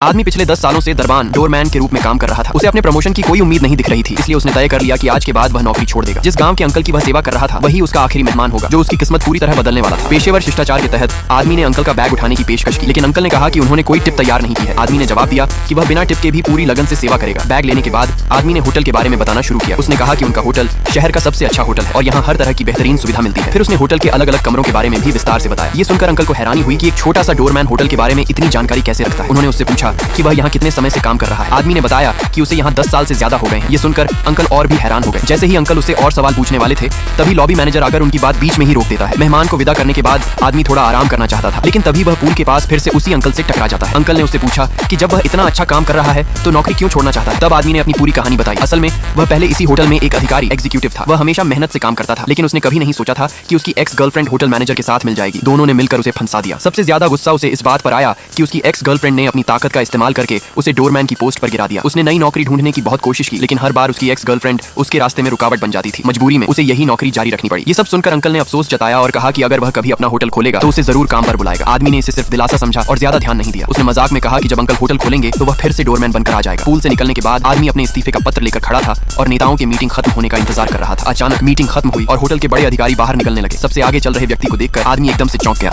आदमी पिछले 10 सालों से दरबान डोरमैन के रूप में काम कर रहा था। उसे अपने प्रमोशन की कोई उम्मीद नहीं दिख रही थी, इसलिए उसने तय कर लिया कि आज के बाद वह नौकरी छोड़ देगा। जिस गांव के अंकल की वह सेवा कर रहा था वही उसका आखिरी मेहमान होगा, जो उसकी किस्मत पूरी तरह बदलने वाला था। पेशेवर शिष्टाचार के तहत आदमी ने अंकल का बैग उठाने की पेशकश की, लेकिन अंकल ने कहा कि उन्होंने कोई टिप तैयार नहीं की है। आदमी ने जवाब दिया कि वह बिना टिप के भी पूरी लगन से सेवा करेगा। बैग लेने के बाद आदमी ने होटल के बारे में बताना शुरू किया। उसने कहा कि उनका होटल शहर का सबसे अच्छा होटल है और यहाँ हर तरह की बेहतरीन सुविधा मिलती है। फिर उसने होटल के अलग अलग कमरों के बारे में भी विस्तार से बताया। ये सुनकर अंकल को हैरानी हुई कि एक छोटा सा डोरमैन होटल के बारे में इतनी जानकारी कैसे रखता है। उन्होंने उससे पूछा कि वह यहाँ कितने समय से काम कर रहा है। आदमी ने बताया कि उसे यहाँ 10 साल से ज्यादा हो गए हैं। ये सुनकर अंकल और भी हैरान हो गए। जैसे ही अंकल उससे और सवाल पूछने वाले थे, तभी लॉबी मैनेजर आकर उनकी बात बीच में ही रोक देता है। मेहमान को विदा करने के बाद आदमी थोड़ा आराम करना चाहता था, लेकिन तभी वह पूल के पास फिर से उसी अंकल से टकरा जाता है। अंकल ने उससे पूछा कि जब वह इतना अच्छा काम कर रहा है तो नौकरी क्यों छोड़ना चाहता है। तब आदमी ने अपनी पूरी कहानी बताई। असल में वह पहले इसी होटल में एक अधिकारी एग्जीक्यूटिव था। वह हमेशा मेहनत से काम करता था, लेकिन उसने कभी नहीं सोचा था कि उसकी एक्स गर्लफ्रेंड होटल मैनेजर के साथ मिल जाएगी। दोनों ने मिलकर उसे फंसा दिया। सबसे ज्यादा गुस्सा उसे इस बात पर आया कि उसकी एक्स गर्लफ्रेंड ने अपनी ताकत का इस्तेमाल करके उसे डोरमैन की पोस्ट पर गिरा दिया। उसने नई नौकरी ढूंढने की बहुत कोशिश की, लेकिन हर बार उसकी एक्स गर्लफ्रेंड उसके रास्ते में रुकावट बन जाती थी। मजबूरी में उसे यही नौकरी जारी रखनी पड़ी। ये सब सुनकर अंकल ने अफसोस जताया और कहा कि अगर वह कभी अपना होटल खोलेगा तो उसे जरूर काम पर बुलाएगा। आदमी ने इसे सिर्फ दिलासा समझा और ज्यादा ध्यान नहीं दिया। उसने मजाक में कहा कि जब अंकल होटल खोलेंगे तो वह फिर से डोरमैन बनकर आ जाएगा। पूल से निकलने के बाद आदमी अपने इस्तीफे का पत्र लेकर खड़ा था और नेताओं की मीटिंग खत्म होने का इंतजार कर रहा था। अचानक मीटिंग खत्म हुई और होटल के बड़े अधिकारी बाहर निकलने लगे। सबसे आगे चल रहे व्यक्ति को देखकर आदमी एकदम से चौंक गया।